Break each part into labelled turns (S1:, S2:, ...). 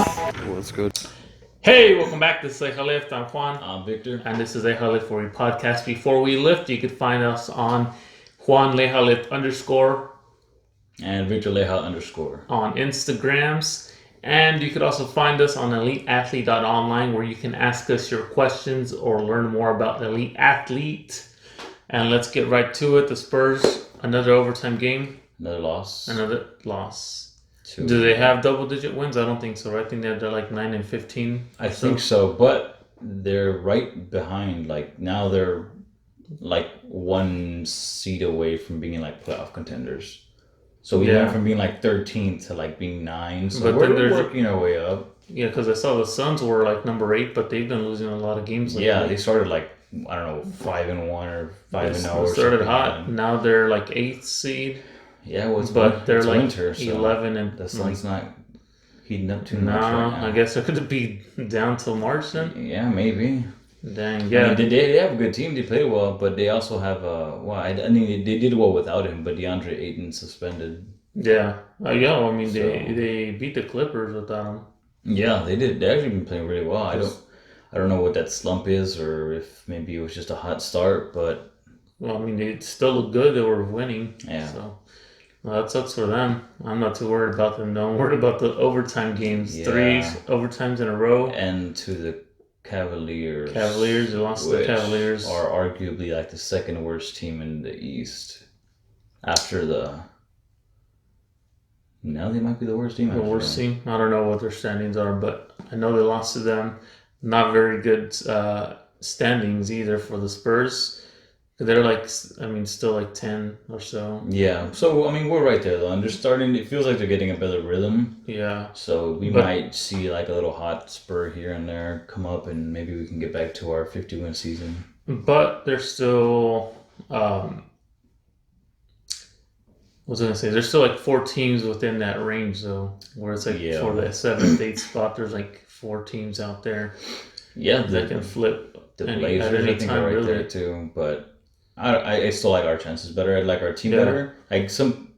S1: What's good?
S2: Hey, welcome back. This is LeijaLift. I'm Juan.
S3: I'm Victor.
S2: And this is LeijaLift for you podcast. Before we lift, you could find us on Juan LeijaLift _
S3: And Victor Leja _
S2: on Instagrams. And you could also find us on eliteathlete.online where you can ask us your questions or learn more about Elite Athlete. And let's get right to it. The Spurs, another overtime game.
S3: Another loss.
S2: Do they have double-digit wins? I don't think so. Right? I think they're like 9 and 15.
S3: I think so, but they're right behind. Like now they're like one seed away from being like playoff contenders. So we went from being like 13th to like being 9. So
S2: but
S3: we're working our way up.
S2: Yeah, because I saw the Suns were like number 8, but they've been losing a lot of games lately.
S3: Yeah, they started like, I don't know, 5-1 or 5-0.
S2: They started hot. Now they're like 8th seed.
S3: Yeah, well,
S2: they're
S3: it's
S2: like
S3: winter, so
S2: 11 and
S3: the sun's not heating up too much right now.
S2: I guess they're going to be down till March then.
S3: Yeah, maybe.
S2: Dang, yeah.
S3: I mean, they have a good team. They play well, but they also have I mean, they did well without him, but DeAndre Ayton suspended.
S2: Yeah, I mean, they beat the Clippers without him.
S3: Yeah, they did. They actually been playing really well. I don't know what that slump is, or if maybe it was just a hot start, but
S2: well, I mean, they still look good. They were winning.
S3: Yeah.
S2: So. Well, that sucks for them. I'm not too worried about them, though. I'm worried about the overtime games.
S3: Yeah.
S2: 3 overtimes in a row.
S3: And to the Cavaliers.
S2: They lost to the Cavaliers.
S3: Are arguably like the second worst team in the East. After now they might be the worst team.
S2: The worst team? I don't know what their standings are, but I know they lost to them. Not very good standings either for the Spurs. They're like, I mean, still like 10 or so.
S3: Yeah. So, I mean, we're right there, though. And it feels like they're getting a better rhythm.
S2: Yeah.
S3: So, we might see like a little hot spur here and there come up, and maybe we can get back to our 50-win season.
S2: But they're still, what was I going to say? There's still like 4 teams within that range, though, where it's like for the 7th, 8th spot, there's like 4 teams out there.
S3: Yeah.
S2: That can flip.
S3: The Blazers, I think, are right there, too. But I still like our chances better. I like our team better. Like some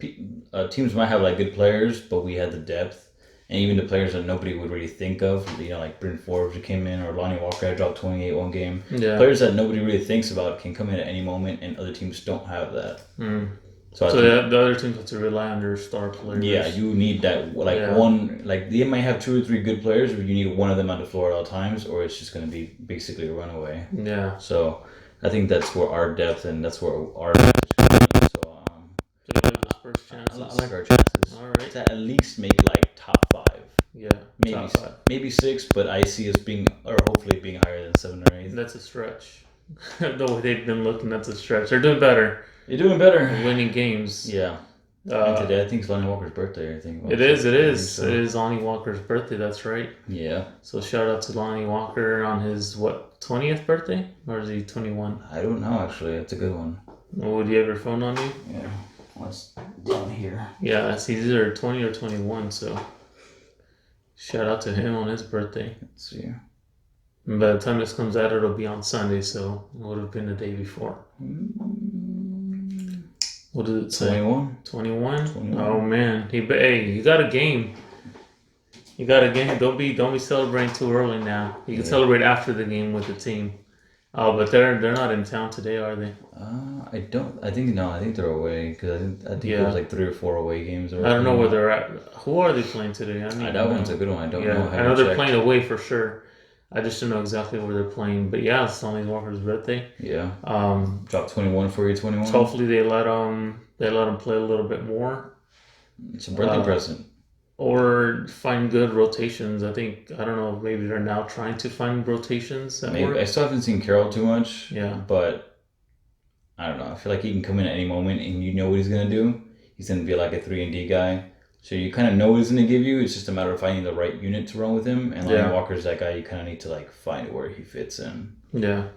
S3: teams might have like good players, but we had the depth, and even the players that nobody would really think of. You know, like Bryn Forbes who came in, or Lonnie Walker had dropped 28 one game.
S2: Yeah.
S3: Players that nobody really thinks about can come in at any moment, and other teams don't have that.
S2: So the other teams have to rely on their star players.
S3: Yeah, you need that. One, like they might have 2 or 3 good players, but you need one of them on the floor at all times, or it's just going to be basically a runaway.
S2: Yeah.
S3: So I think that's where our depth and that's where our advantage comes in. So
S2: the Spurs chances.
S3: I like our chances.
S2: All right.
S3: To at least make like top 5.
S2: Yeah.
S3: Maybe
S2: top 5.
S3: Maybe 6, but I see us being, or hopefully being higher than 7 or 8.
S2: That's a stretch. The way they've been looking, that's a stretch. They're doing better.
S3: You're doing better.
S2: Winning games.
S3: Yeah. And today I think it's Lonnie Walker's birthday. I think
S2: it is. It is Lonnie Walker's birthday. That's right.
S3: Yeah.
S2: So shout out to Lonnie Walker on his 20th birthday, or is he 21?
S3: I don't know actually. That's a good one.
S2: Oh, do you have your phone on you?
S3: Yeah. What's down here?
S2: Yeah, it's either 20 or 21. So shout out to him on his birthday.
S3: Let's see.
S2: And by the time this comes out, it'll be on Sunday, so it would have been the day before. What did it say? 21? Oh man, hey, you got a game. Don't be celebrating too early now. You can celebrate after the game with the team. Oh, but they're not in town today, are they?
S3: I think they're away because I think there was like 3 or 4 away games.
S2: I don't know where they're at. Who are they playing today?
S3: That one's a good one. I don't know.
S2: I know they're playing away for sure. I just don't know exactly where they're playing. But yeah, it's Lonnie Walker's birthday.
S3: Yeah. Drop 21 for you, 21.
S2: So hopefully they let him play a little bit more.
S3: It's a birthday present.
S2: Or find good rotations. I don't know, maybe they're now trying to find rotations at work.
S3: I still haven't seen Carroll too much.
S2: Yeah.
S3: But I don't know. I feel like he can come in at any moment and you know what he's going to do. He's going to be like a 3-and-D guy. So you kind of know what he's going to give you. It's just a matter of finding the right unit to run with him. And Lonnie Walker's that guy you kind of need to like find where he fits in.
S2: Yeah.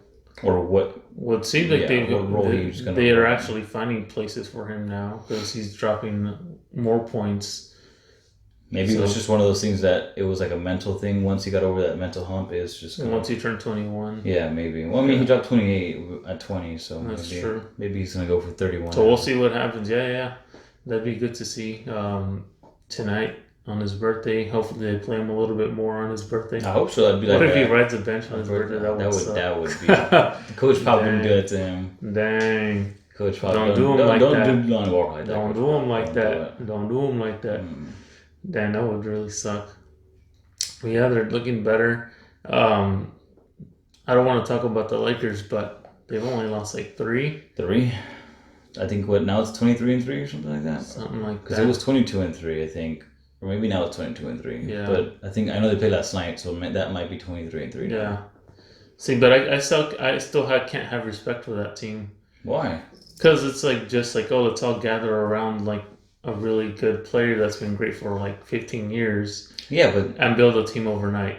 S3: Or what.
S2: Well, it seems like they are actually finding places for him now because he's dropping more points.
S3: Maybe it was just one of those things that it was like a mental thing. Once he got over that mental hump, it's just
S2: once he turned 21.
S3: Yeah, maybe. Well, I mean, he dropped 28 at 20, so
S2: that's true.
S3: Maybe he's gonna go for 31.
S2: So we'll see what happens. Yeah, that'd be good to see tonight. on his birthday. Hopefully they play him a little bit more on his birthday.
S3: I hope so. That'd be like
S2: what if he rides a bench on his birthday?
S3: That would be. The coach Pop wouldn't do it to him.
S2: Dang.
S3: Coach Pop,
S2: don't do him like that.
S3: Don't do Lonnie Walker like that.
S2: Don't do him like that. Don't do him like that. Damn, that would really suck. But yeah, they're looking better. I don't want to talk about the Lakers, but they've only lost like 3.
S3: 3? I think now it's 23-3 or something like that.
S2: Something like that.
S3: Because it was 22-3, I think, or maybe now it's 22-3.
S2: Yeah.
S3: But I know they played last night, so that might be 23-3.
S2: Yeah. See, but I still can't have respect for that team.
S3: Why?
S2: Because it's just like, oh, let's all gather around like a really good player that's been great for like 15 years.
S3: Yeah, but
S2: and build a team overnight.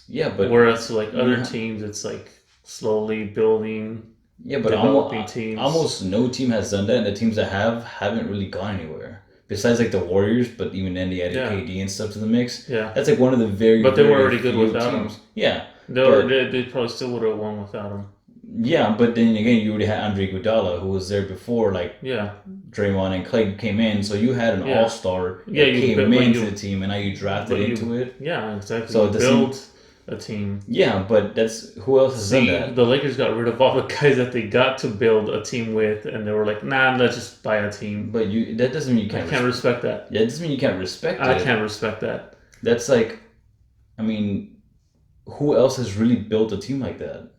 S3: Yeah, but
S2: whereas like other teams, it's like slowly building.
S3: Yeah, but almost no team has done that, and the teams that haven't really gone anywhere. Besides like the Warriors, but even then they added KD and stuff to the mix.
S2: Yeah,
S3: that's like one of the very.
S2: But they were already good without him.
S3: Yeah,
S2: they probably still would have won without him.
S3: Yeah, but then again, you already had Andre Iguodala, who was there before, like Draymond and Clay came in, so you had an all-star that came into the team, and now you drafted into it.
S2: Yeah, exactly.
S3: So
S2: you build a team.
S3: Yeah, but that's who else has done that?
S2: The Lakers got rid of all the guys that they got to build a team with, and they were like, "Nah, let's just buy a team."
S3: But that doesn't mean you can't.
S2: I can't respect that.
S3: Yeah, it doesn't mean you can't respect it.
S2: I can't respect that.
S3: That's like, I mean, who else has really built a team like that?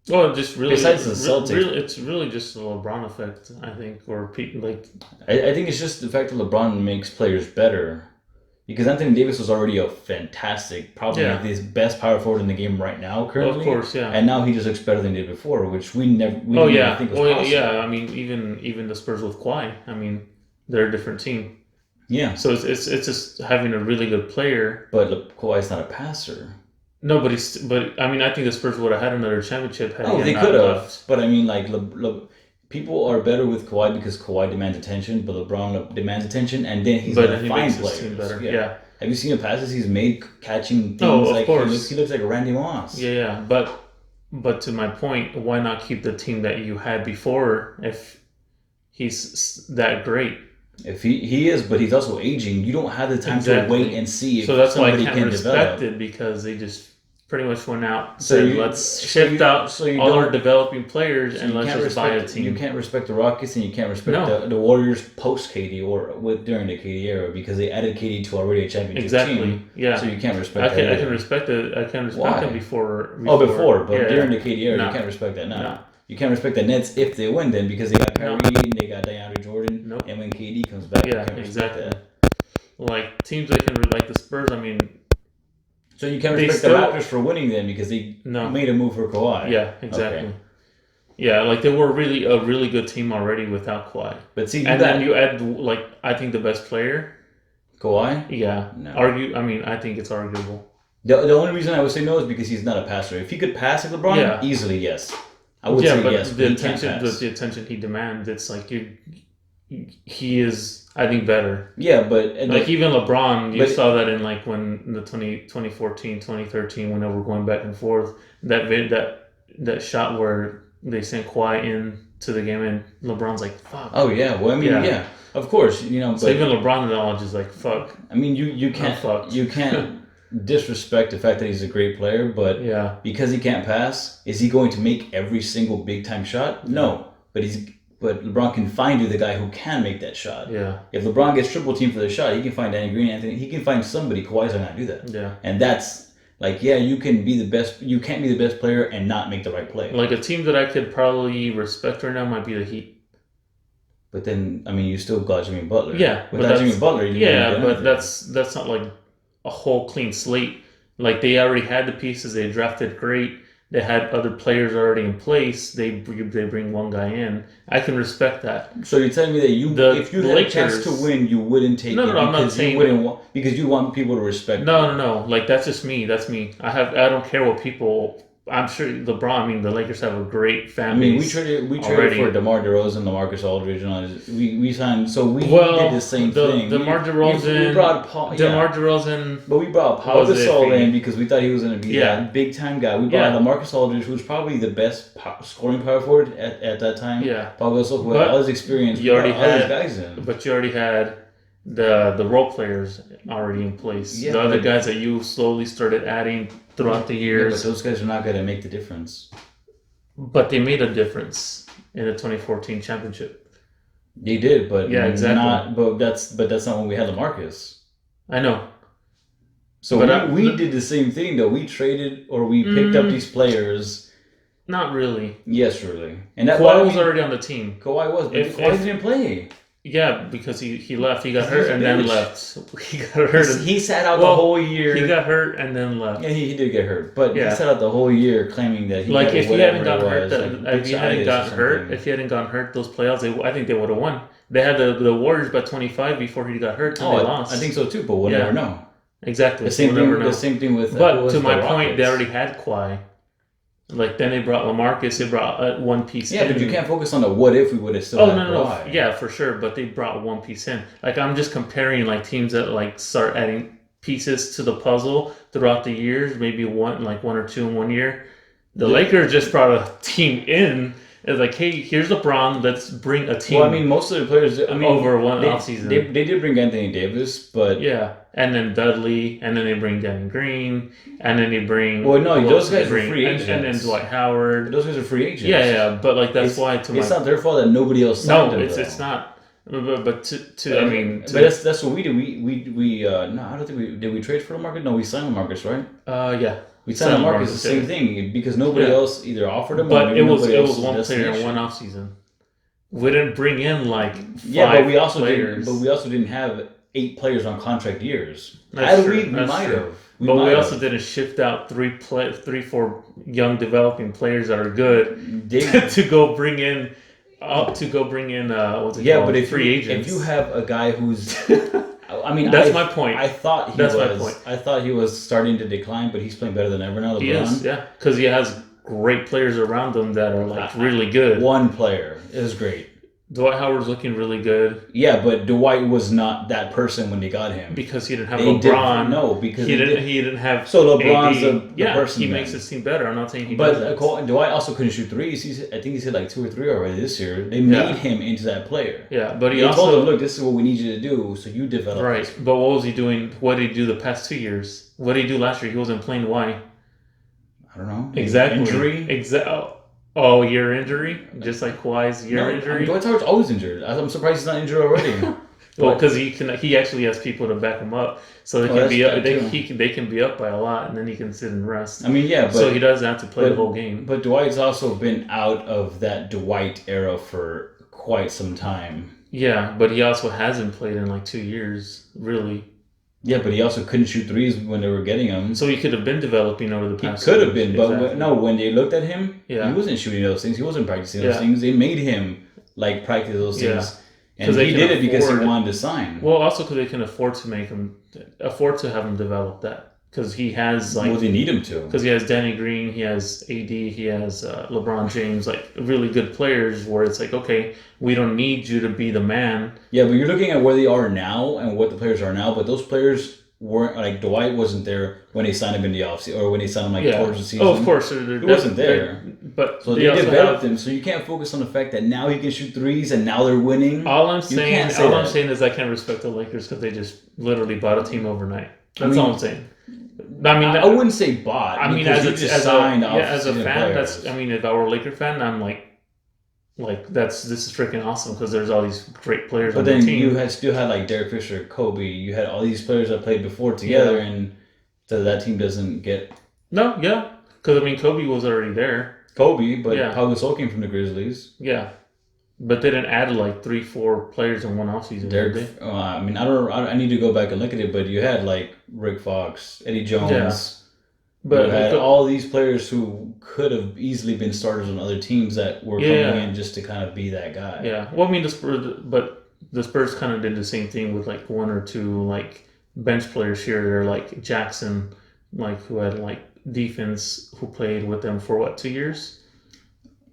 S2: Well, just really
S3: besides the Celtics,
S2: it's really just the LeBron effect, I think, or like.
S3: I think it's just the fact that LeBron makes players better, because Anthony Davis was already a fantastic, probably the best power forward in the game right now currently.
S2: Of course, yeah.
S3: And now he just looks better than he did before, which we didn't think was possible.
S2: Yeah. I mean, even the Spurs with Kawhi, I mean, they're a different team.
S3: Yeah.
S2: So it's just having a really good player.
S3: But Kawhi's not a passer.
S2: No, but I mean, I think the Spurs would have had another championship.
S3: They could have. But I mean, like, people are better with Kawhi because Kawhi demands attention, but LeBron demands attention, and then he's gonna find players.
S2: Better. Yeah.
S3: Have you seen the passes he's made catching things?
S2: Of course.
S3: He looks like Randy Moss.
S2: Yeah. But to my point, why not keep the team that you had before if he's that great?
S3: If he is, but he's also aging. You don't have the time to wait and see if
S2: that's
S3: somebody
S2: why I can't respect
S3: develop
S2: it, because they just pretty much went out and
S3: said,
S2: let's shift out all our developing players and let's just buy a team.
S3: You can't respect the Rockets and you can't respect the Warriors post KD or during the KD era, because they added KD to already a championship team.
S2: Yeah.
S3: So you can't respect that.
S2: I can respect it. I can respect them before.
S3: But during the KD era, you can't respect that now.
S2: No.
S3: You can't respect the Nets if they win then, because they got Kyrie and they got DeAndre Jordan.
S2: Nope.
S3: And when KD comes back, you can't respect that.
S2: Like teams that can, like the Spurs, I mean.
S3: So you can't respect the Raptors for winning then because they made a move for Kawhi.
S2: Yeah, exactly. Okay. Yeah, like they were a really good team already without Kawhi.
S3: But see,
S2: then you add like I think the best player,
S3: Kawhi.
S2: Yeah,
S3: no.
S2: I think it's arguable.
S3: The only reason I would say no is because he's not a passer. If he could pass like LeBron, easily yes. I would say yes.
S2: But the attention he demands, it's like he is. I think better.
S3: Yeah, but
S2: like even LeBron, you saw that in like when the 2014, 2013, when they were going back and forth, that shot where they sent Kawhi into the game and LeBron's like, fuck.
S3: Oh yeah, well I mean yeah of course so
S2: even LeBron knowledge is like fuck.
S3: I mean you can't disrespect the fact that he's a great player, but because he can't pass, is he going to make every single big time shot? No, but LeBron can find you the guy who can make that shot.
S2: Yeah.
S3: If LeBron gets triple team for the shot, he can find Danny Green, Anthony. He can find somebody. Kawhi's not gonna do that.
S2: Yeah.
S3: And that's like, you can be the best. You can't be the best player and not make the right play.
S2: Like a team that I could probably respect right now might be the Heat.
S3: But then, I mean, you still got Jimmy Butler.
S2: Yeah.
S3: Without Jimmy Butler,
S2: but that's not like a whole clean slate. Like they already had the pieces. They drafted great. They had other players already in place. They bring one guy in. I can respect that.
S3: So you're telling me that if you had a chance to win, you wouldn't take it?
S2: No, I'm not saying
S3: because you want people to respect.
S2: No. Like that's just me. That's me. I don't care what people. I'm sure LeBron. I mean, the Lakers have a great fan base.
S3: I mean, we traded for DeMar DeRozan, LaMarcus Aldridge, and we signed. So we did the same thing.
S2: DeMar DeRozan.
S3: We brought Paul.
S2: DeMar DeRozan.
S3: But we brought Paul Gasol in because we thought he was going to be that big time guy. We brought LaMarcus Aldridge, who's probably the best scoring power forward at that time.
S2: Yeah.
S3: Paul Gasol, who had all his experience.
S2: You already had
S3: guys in.
S2: But you already had the role players already in place.
S3: Yeah,
S2: The other
S3: but-
S2: guys that you slowly started adding throughout the
S3: Yeah,
S2: years,
S3: but those guys are not going to make the difference.
S2: but they made a difference in the 2014 championship.
S3: They did, but
S2: Yeah, exactly.
S3: that's not when we had LaMarcus.
S2: I know.
S3: So
S2: But
S3: we did the same thing though. We traded or we picked up these players.
S2: Not really.
S3: Yes, really. And that
S2: Kawhi was already on the team.
S3: Kawhi was, but Kawhi didn't play.
S2: Yeah, because he left. He got hurt and then left. He got hurt.
S3: He sat out the whole year.
S2: He got hurt and then left.
S3: Yeah, he did get hurt, but he sat out the whole year claiming that he
S2: if he hadn't gotten hurt,
S3: if he hadn't
S2: gotten hurt, those playoffs, I think they would have won. They had the Warriors by 25. Before he got hurt, and they lost.
S3: I think so too, but we'll never know.
S2: Exactly.
S3: The same thing with.
S2: But to my point, they already had Kawhi. Like then they brought LaMarcus, they brought one piece.
S3: Yeah,
S2: in.
S3: but you can't focus on the what if we would have still.
S2: No, yeah, for sure. But they brought one piece in. Like I'm just comparing like teams that like start adding pieces to the puzzle throughout the years. Maybe one or two in 1 year. The Lakers just brought a team in. It's like, hey, here's LeBron. Let's bring a team.
S3: Well, I mean, most of the players.
S2: Over one offseason.
S3: They did bring Anthony Davis, but
S2: yeah, and then Dudley, and then they bring Danny Green, and then they bring.
S3: Well, no, those guys are free agents,
S2: and then Dwight Howard.
S3: Those guys are free agents.
S2: Yeah, but like that's why
S3: it's not their fault that nobody else signed them.
S2: No, it's not. But
S3: that's what we did. We no, I don't think did we trade for LaMarcus? No, we signed LaMarcus, right?
S2: Yeah.
S3: We signed LaMarcus the same thing because nobody else either offered him.
S2: But it was one player in one offseason. We didn't bring in like five
S3: but we also
S2: players.
S3: didn't have 8 players on contract years.
S2: That's true.
S3: We might have.
S2: But we also didn't shift out 4 young developing players that are good to go bring in. But if free agents.
S3: If you have a guy who's, I mean,
S2: that's my point.
S3: I thought he was starting to decline, but he's playing better than ever now. LeBron.
S2: He is, yeah, because he has great players around him that are like really good.
S3: One player is great.
S2: Dwight Howard's looking really good.
S3: Yeah, but Dwight was not that person when they got him
S2: because he didn't have LeBron.
S3: Because
S2: he didn't have.
S3: So LeBron's the person.
S2: He makes his team better. I'm not saying he doesn't.
S3: But Dwight also couldn't shoot threes. I think he's hit like 2 or 3 already this year. They made him into that player.
S2: Yeah, but
S3: they told him, look, this is what we need you to do. So you develop.
S2: Right, but what was he doing? What did he do the past 2 years? What did he do last year? He wasn't playing. Why?
S3: I don't know.
S2: Exactly.
S3: Injury.
S2: Year injury, just like Kawhi's injury.
S3: Dwight Howard's always injured. I'm surprised he's not injured already.
S2: Well, because he actually has people to back him up, so they can be up. They can be up by a lot, and then he can sit and rest.
S3: I mean, yeah, but
S2: so he doesn't have to play the whole game.
S3: But Dwight's also been out of that Dwight era for quite some time.
S2: Yeah, but he also hasn't played in like 2 years, really.
S3: Yeah, but he also couldn't shoot threes when they were getting them.
S2: So he could have been developing over the past.
S3: He could have been, but when they looked at him, he wasn't shooting those things. He wasn't practicing those things. They made him like practice those things, and he did it because he wanted to sign.
S2: Well, also because they can afford to have him develop that. Because he has like.
S3: Well, they need him to.
S2: Because he has Danny Green, he has AD, he has LeBron James, like really good players. Where it's like, okay, we don't need you to be the man.
S3: Yeah, but you're looking at where they are now and what the players are now. But those players weren't like Dwight wasn't there when they signed him in the offseason or when they signed him towards the season.
S2: Oh, of course,
S3: he wasn't there.
S2: But
S3: so they developed him. So you can't focus on the fact that now he can shoot threes and now they're winning.
S2: All I'm saying is I can't respect the Lakers because they just literally bought a team overnight. That's all I'm saying. I mean, I
S3: wouldn't say bought.
S2: I mean, as a fan, players. If I were a Laker fan, I'm like this is freaking awesome because there's all these great players.
S3: But then you still had like Derek Fisher, Kobe. You had all these players that played before together, and so that team doesn't get.
S2: No, yeah, because Kobe was already there.
S3: Kobe, but Pau Gasol came from the Grizzlies.
S2: Yeah. But they didn't add like 3-4 players in one offseason.
S3: I need to go back and look at it, but you had like Rick Fox, Eddie Jones. Yeah. But you had all these players who could have easily been starters on other teams that were coming in just to kind of be that guy.
S2: Yeah. Well, the Spurs kind of did the same thing with like 1 or 2 like bench players here. They're like Jackson, like who had like defense who played with them for 2 years.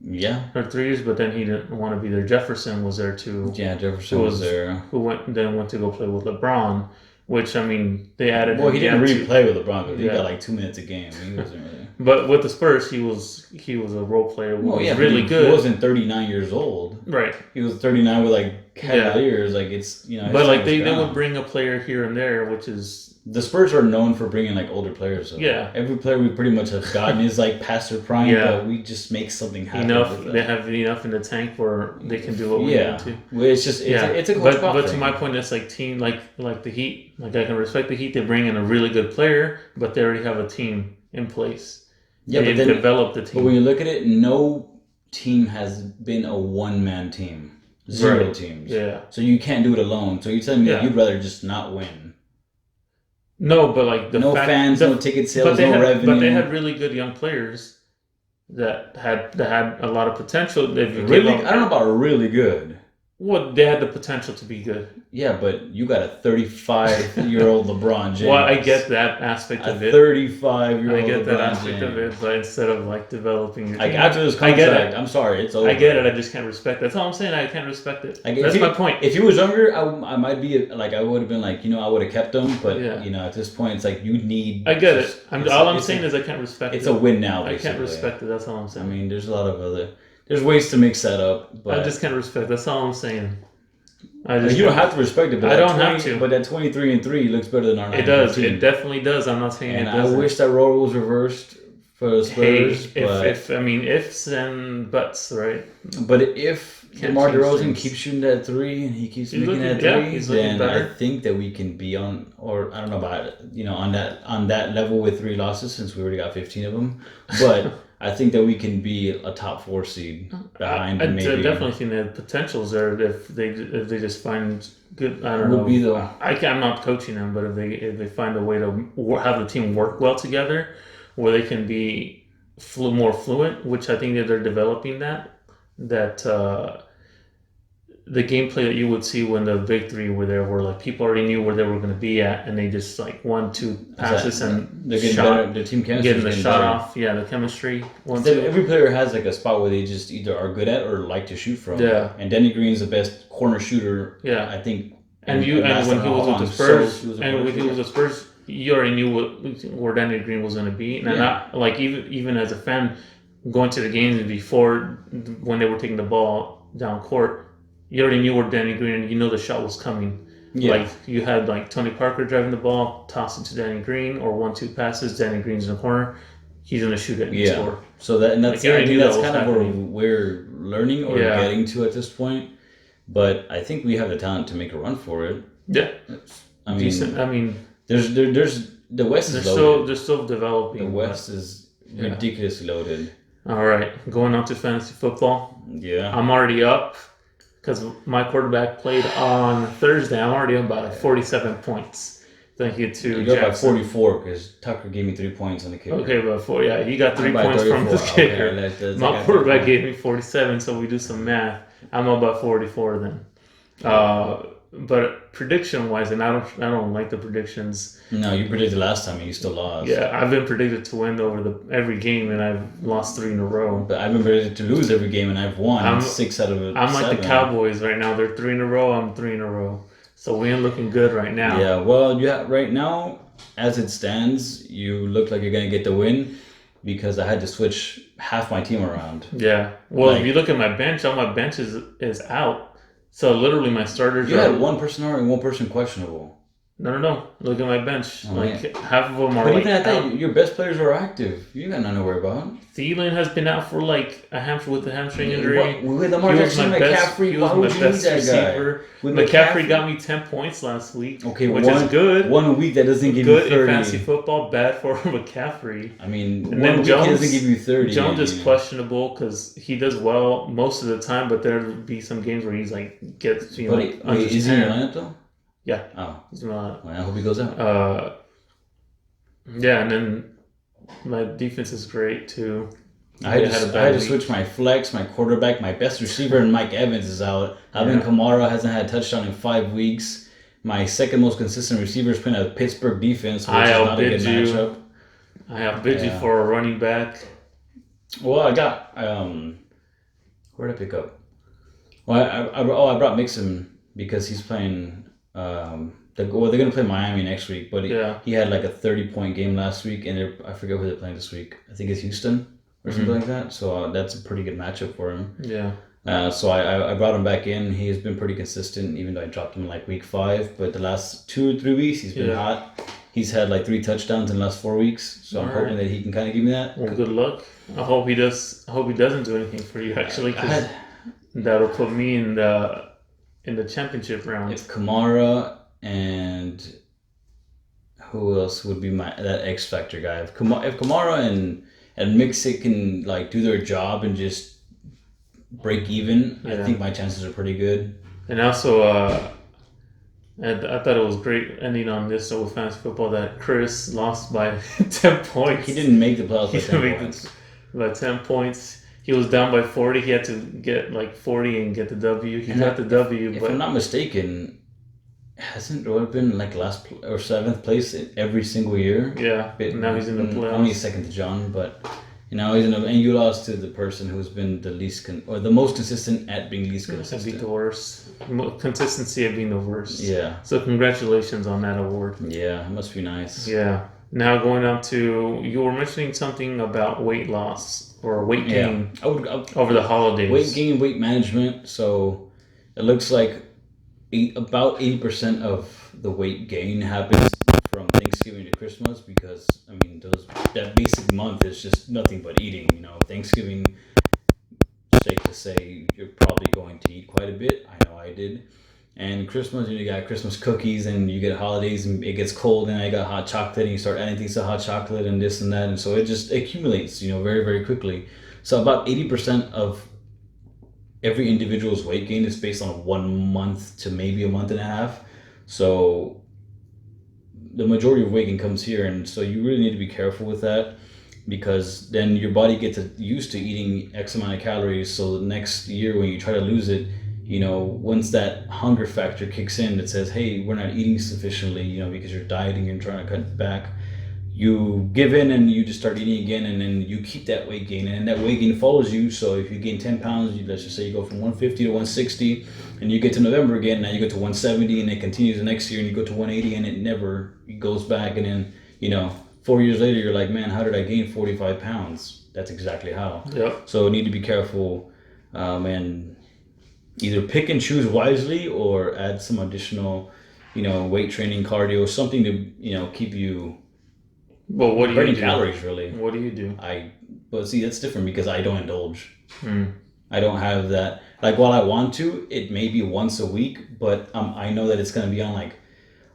S3: Yeah.
S2: Or 3 years, but then he didn't want to be there. Jefferson was there too.
S3: Yeah, Jefferson was there.
S2: Who went to go play with LeBron, which they added.
S3: Well, he didn't really play with LeBron because he got like 2 minutes a game. He wasn't really.
S2: But with the Spurs, he was a role player. Who was really good.
S3: He wasn't 39 years old.
S2: Right.
S3: He was 39 with like Cavaliers, like it's
S2: but like they would bring a player here and there, which is
S3: the Spurs are known for bringing like older players. So
S2: yeah,
S3: every player we pretty much have gotten is like past their prime, but we just make something happen.
S2: They have enough in the tank where they can do what we need to.
S3: Well, it's just it's a coach
S2: but to my point, it's like team like the Heat. Like I can respect the Heat. They bring in a really good player, but they already have a team in place.
S3: Yeah,
S2: they develop the team.
S3: But when you look at it, no team has been a one-man team. Zero teams.
S2: Yeah.
S3: So you can't do it alone. So you're telling me you'd rather just not win.
S2: No, but like
S3: fans, no ticket sales, no revenue.
S2: But they had really good young players that had a lot of potential.
S3: I don't know about really good.
S2: Well, they had the potential to be good.
S3: Yeah, but you got a 35-year-old LeBron James.
S2: Well, I get that aspect of it.
S3: 35-year-old
S2: I get that
S3: LeBron
S2: aspect
S3: James.
S2: of it, but instead of like developing your
S3: like
S2: team,
S3: after this contract, I'm sorry, it's over.
S2: I get it. I just can't respect it. That's all I'm saying. I can't respect it. That's my point.
S3: If he was younger, I might be like I would have been like I would have kept him. But at this point, it's like you need.
S2: I get it. All I'm saying is I can't respect it.
S3: It's a win now. Basically.
S2: I can't respect it. That's all I'm saying.
S3: I mean, there's a lot of other. There's ways to mix that up, but
S2: I just can't respect. That's all I'm saying.
S3: You don't have to respect it, but
S2: I don't have to.
S3: But that 23-3 looks better than our 9-15.
S2: It does. It definitely does. I'm not saying
S3: and
S2: it doesn't.
S3: I wish that role was reversed for the Spurs.
S2: Ifs and buts, right?
S3: But if DeMar DeRozan keeps shooting that 3 and he keeps making that 3, then I think that we can be on, or I don't know about on that level with 3 losses since we already got 15 of them. But I think that we can be a top 4 seed behind.
S2: I definitely think that potential's there if they just find good. I don't know. I'm not coaching them, but if they find a way to have the team work well together, where they can be more fluent, which I think that they're developing that. The gameplay that you would see when the big 3 were there, where like people already knew where they were going to be at, and they just like 1-2 passes and
S3: they're getting better. The team chemistry
S2: getting the shot off. Yeah, the chemistry. 1-2.
S3: Every player has like a spot where they just either are good at or like to shoot from.
S2: Yeah.
S3: And Danny Green's the best corner shooter.
S2: Yeah.
S3: I think.
S2: And when he was with the Spurs, you already knew where Danny Green was going to be, and like even as a fan, going to the games before when they were taking the ball down court. You already knew where Danny Green, and the shot was coming. Yeah. Like you had like Tony Parker driving the ball, toss it to Danny Green, or 1-2 passes. Danny Green's in the corner. He's gonna shoot it and score.
S3: So that's kind of where we're learning or getting to at this point. But I think we have the talent to make a run for it.
S2: Yeah,
S3: decent. I mean, there's the West is
S2: loaded. They're still developing.
S3: The West is ridiculously loaded.
S2: All right, going on to fantasy football.
S3: Yeah,
S2: I'm already up. Because my quarterback played on Thursday. I'm already up by 47 points. Thank you to
S3: Jackson. By 44 because Tucker gave me 3 points on the kicker.
S2: Okay, but he got 3 points from the kicker. Okay, my quarterback gave me 47, so we do some math. I'm up by 44 then. But prediction-wise, and I don't like the predictions.
S3: No, you predicted last time and you still lost.
S2: Yeah, I've been predicted to win over every game, and I've lost 3 in a row.
S3: But I've been predicted to lose every game, and I've won 6 out of 7.
S2: I'm like the Cowboys right now. They're 3 in a row. I'm 3 in a row. So we ain't looking good right now.
S3: Yeah, well, right now, as it stands, you look like you're going to get the win because I had to switch half my team around.
S2: Yeah. Well, if you look at my bench, all my bench is out. So literally my starters
S3: had one person and one person questionable.
S2: No. Look at my bench. Half of them are
S3: But even at that, your best players are active. You got nothing to worry about.
S2: Thielen has been out for like a hamstring injury.
S3: With Lamar Jackson, McCaffrey, why would you use that guy?
S2: McCaffrey got me 10 points last week, which is good.
S3: 1 week that doesn't give you 30.
S2: Good in fantasy football, bad for McCaffrey.
S3: I mean,
S2: and then Jones
S3: doesn't give you 30.
S2: Jones is questionable because he does well most of the time, but there'll be some games where he's like gets
S3: is he in your lineup though?
S2: Yeah.
S3: Oh.
S2: He's not.
S3: Well, I hope he goes out.
S2: Yeah, and then my defense is great too.
S3: I had to switch my flex, my quarterback, my best receiver, and Mike Evans is out. Alvin Kamara hasn't had a touchdown in 5 weeks. My second most consistent receiver is playing a Pittsburgh defense, which is not a good matchup.
S2: I outbid you for a running back.
S3: Well, I got where did I pick up? Well, I brought Mixon because he's playing. They're going to play Miami next week, but he had like a 30-point game last week, and I forget who they're playing this week. I think it's Houston or something like that. So that's a pretty good matchup for him.
S2: Yeah.
S3: So I brought him back in. He has been pretty consistent, even though I dropped him in like week 5. But the last 2 or 3 weeks, he's been hot. He's had like 3 touchdowns in the last 4 weeks. So I'm hoping that he can kind of give me that.
S2: Well, good luck. I hope he does. I hope he doesn't do anything for you, actually, because that'll put me in the championship round.
S3: If Kamara and who else would be that X Factor guy? If Kamara and Mixit can like do their job and just break even, I think my chances are pretty good.
S2: And also, and I thought it was great ending on this with fantasy football that Chris lost by 10 points.
S3: He didn't make the playoffs by 10 points.
S2: By 10 points. He was down by 40. He had to get like 40 and get the W. He got the W.
S3: If I'm not mistaken, hasn't Roy been like last or 7th place every single year?
S2: Yeah. Now he's in the playoffs.
S3: Only second to John, but he's in and you lost to the person who's been the least or the most consistent at being least consistent.
S2: Being the worst. Consistency at being the worst.
S3: Yeah.
S2: So congratulations on that award.
S3: Yeah, it must be nice.
S2: Yeah. Now going on to, you were mentioning something about weight loss or weight gain over the holidays.
S3: Weight gain, weight management. So it looks like about 80% of the weight gain happens from Thanksgiving to Christmas because, that basic month is just nothing but eating. Thanksgiving, safe to say, you're probably going to eat quite a bit. I know I did. And Christmas, you got Christmas cookies, and you get holidays, and it gets cold, and I got hot chocolate, and you start adding things to hot chocolate, and this and that, and so it just accumulates, very, very quickly. So about 80% of every individual's weight gain is based on 1 month to maybe a month and a half. So the majority of weight gain comes here, and so you really need to be careful with that, because then your body gets used to eating X amount of calories. So the next year when you try to lose it, once that hunger factor kicks in that says, hey, we're not eating sufficiently, because you're dieting and trying to cut back, you give in and you just start eating again, and then you keep that weight gain, and that weight gain follows you. So if you gain 10 pounds, let's just say you go from 150 to 160, and you get to November again, now you go to 170, and it continues the next year, and you go to 180, and it goes back, and then, 4 years later, you're like, man, how did I gain 45 pounds? That's exactly how.
S2: Yep.
S3: So need to be careful, and either pick and choose wisely or add some additional, weight training, cardio, something to, keep you burning calories, really.
S2: What do you do?
S3: But see, that's different because I don't indulge. I don't have that. Like, while I want to, it may be once a week, but I know that it's going to be on like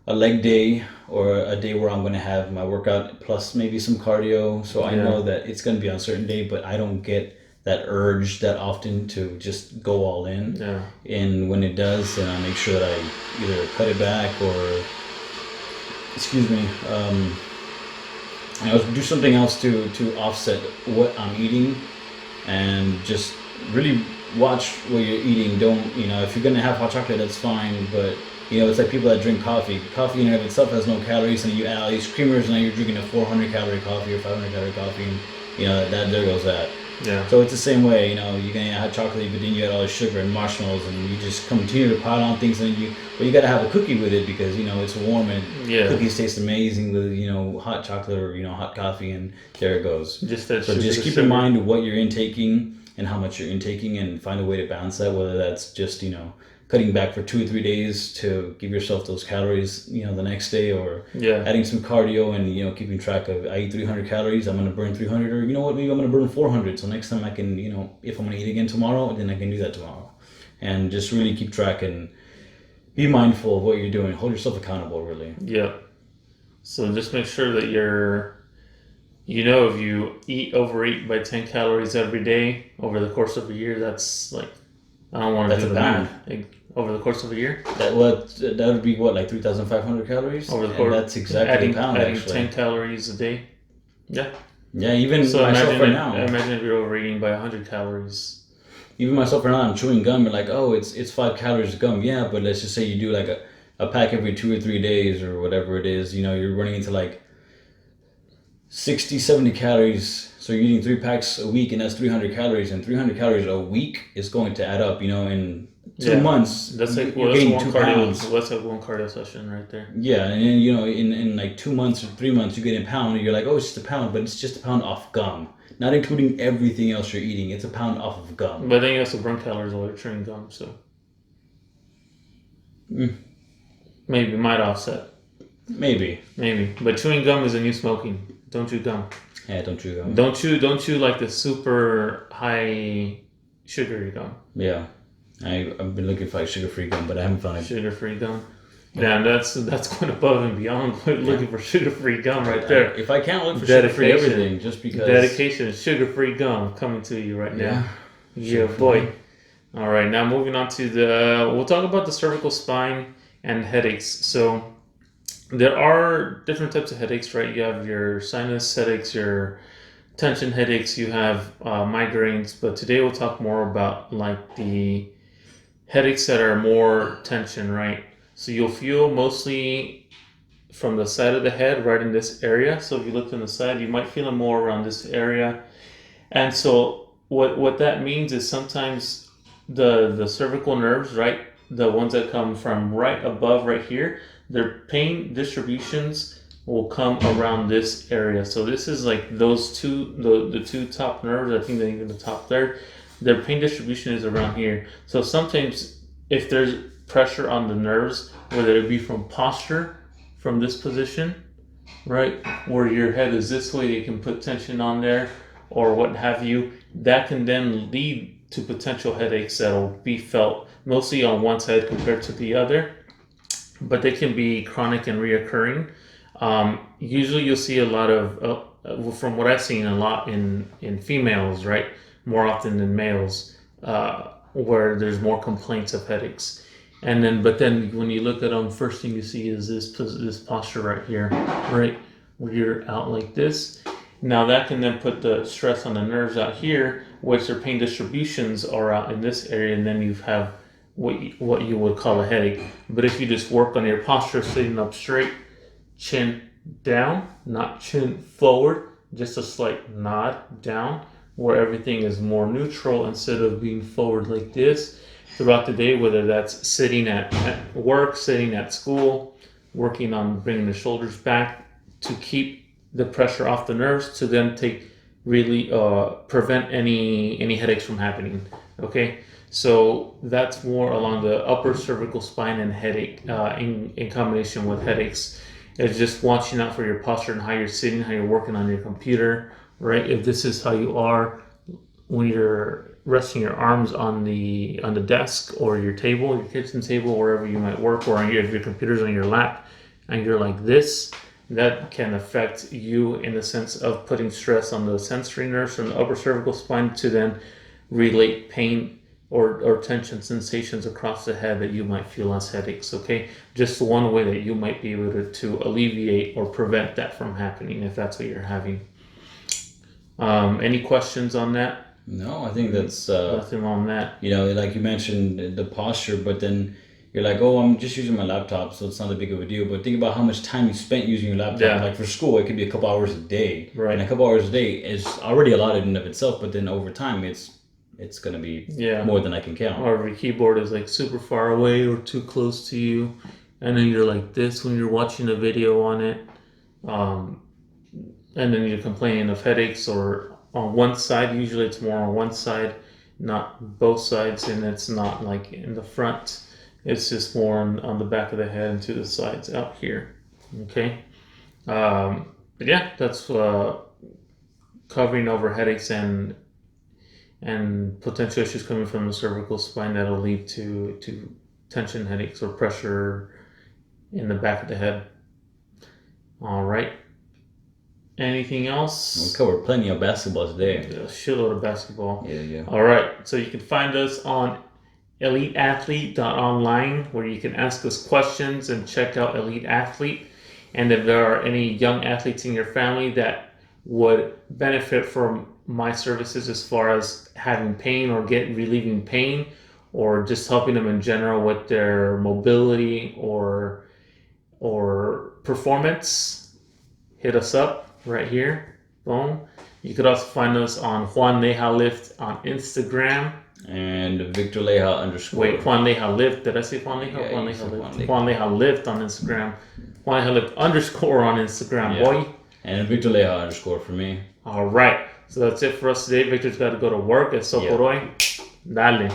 S3: a leg day or a day where I'm going to have my workout plus maybe some cardio. So I know that it's going to be on a certain day, but I don't get that urge that often to just go all in.
S2: Yeah.
S3: And when it does, then I make sure that I either cut it back or, do something else to offset what I'm eating, and just really watch what you're eating. Don't, if you're going to have hot chocolate, that's fine, but it's like people that drink coffee. Coffee in and of itself has no calories, and you add all these creamers, and now you're drinking a 400 calorie coffee or 500 calorie coffee, and there goes that.
S2: Yeah.
S3: So it's the same way, you're gonna have chocolate, but then you got all the sugar and marshmallows, and you just continue to pile on things, and you gotta have a cookie with it because it's warm, and cookies taste amazing with hot chocolate or hot coffee, and there it goes. Just keep in mind what you're intaking and how much you're intaking, and find a way to balance that. Whether that's just cutting back for 2 or 3 days to give yourself those calories, the next day, or adding some cardio and, keeping track of, I eat 300 calories, I'm going to burn 300, or maybe I'm going to burn 400. So next time I can, if I'm going to eat again tomorrow, then I can do that tomorrow. And just really keep track and be mindful of what you're doing. Hold yourself accountable, really.
S2: Yeah. So just make sure that if you overeat by 10 calories every day over the course of a year, that's like, I don't want to do the math. Over the course of a year?
S3: That would be like 3,500 calories?
S2: Over the course,
S3: that's exactly a pound,
S2: adding
S3: actually.
S2: 10 calories a day. Yeah.
S3: Yeah, even myself right now.
S2: Imagine if you're overeating by 100 calories.
S3: Even myself right now, I'm chewing gum, and like, oh, it's 5 calories of gum. Yeah, but let's just say you do like a pack every 2 or 3 days or whatever it is. You're running into like 60, 70 calories. So you're eating 3 packs a week, and that's 300 calories, and 300 calories a week is going to add up. In 2 months,
S2: that's like
S3: you're gaining 2 pounds.
S2: That's like one cardio session right there.
S3: Yeah, and then, in like 2 months or 3 months, you get a pound, and you're like, oh, it's just a pound, but it's just a pound off gum, not including everything else you're eating. It's a pound off of gum.
S2: But then you also burn calories while you're chewing gum, so maybe might offset.
S3: Maybe,
S2: but chewing gum is the new smoking. Don't chew gum.
S3: Yeah, don't chew gum.
S2: Don't chew like the super high sugary gum.
S3: Yeah, I've been looking for like sugar-free gum, but I haven't found it.
S2: Sugar-free gum. Yeah, that's going above and beyond looking for sugar-free gum right there.
S3: If I can't look for sugar-free everything, just because
S2: dedication, sugar-free gum coming to you right now. Yeah, boy. All right, now moving on to we'll talk about the cervical spine and headaches. So there are different types of headaches, right? You have your sinus headaches, your tension headaches, you have migraines, but today we'll talk more about like the headaches that are more tension, right? So you'll feel mostly from the side of the head, right in this area. So if you look on the side, you might feel it more around this area. And so what that means is sometimes the cervical nerves, right, the ones that come from right above right here, their pain distributions will come around this area. So this is like those two, the two top nerves, I think they're even the top third, their pain distribution is around here. So sometimes if there's pressure on the nerves, whether it be from posture, from this position, right, where your head is this way, you can put tension on there or what have you, that can then lead to potential headaches that will be felt mostly on one side compared to the other, but they can be chronic and reoccurring. Usually you'll see a lot of, from what I've seen, a lot in females, right, more often than males, where there's more complaints of headaches. But then when you look at them, first thing you see is this posture right here, right, where you're out like this. Now that can then put the stress on the nerves out here, which their pain distributions are out in this area, and then you have what you would call a headache. But if you just work on your posture, sitting up straight, chin down, not chin forward, just a slight nod down, where everything is more neutral instead of being forward like this throughout the day, whether that's sitting at work, sitting at school, working on bringing the shoulders back to keep the pressure off the nerves to then prevent any headaches from happening. Okay, so that's more along the upper cervical spine and headache in combination with headaches. It's just watching out for your posture and how you're sitting, how you're working on your computer, right? If this is how you are when you're resting your arms on the desk or your table, your kitchen table, wherever you might work, or if your computer's on your lap and you're like this, that can affect you in the sense of putting stress on the sensory nerves from the upper cervical spine to then relate pain or tension sensations across the head that you might feel as headaches. Okay, just one way that you might be able to alleviate or prevent that from happening if that's what you're having. Any questions on that?
S3: No, I think that's
S2: nothing on that.
S3: Like you mentioned the posture, but then you're like, oh, I'm just using my laptop, so it's not that big of a deal. But think about how much time you spent using your laptop.
S2: Yeah.
S3: Like for school, it could be a couple hours a day.
S2: Right.
S3: And a couple hours a day is already a lot in and of itself, but then over time, it's going to be more than I can count.
S2: Or if your keyboard is like super far away or too close to you, and then you're like this when you're watching a video on it, and then you're complaining of headaches or on one side. Usually it's more on one side, not both sides, and it's not like in the front. It's just more on the back of the head and to the sides out here. Okay. But yeah, that's covering over headaches and potential issues coming from the cervical spine that'll lead to tension headaches or pressure in the back of the head. All right. Anything else?
S3: We covered plenty of basketball today.
S2: A shitload of basketball.
S3: Yeah.
S2: All right. So you can find us on eliteathlete.online, where you can ask us questions and check out Elite Athlete. And if there are any young athletes in your family that would benefit from my services as far as having pain or relieving pain, or just helping them in general with their mobility or performance, hit us up right here. Boom. You could also find us on LeijaLift on Instagram.
S3: And Victor Leija_.
S2: Wait, LeijaLift. Did I say Juan Leija?
S3: Yeah,
S2: Juan LeijaLift.
S3: Juan
S2: LeijaLift on Instagram. LeijaLift _ on Instagram, boy.
S3: And Victor Leija_ for me.
S2: All right. So that's it for us today. Victor's got to go to work. Eso por hoy. Dale.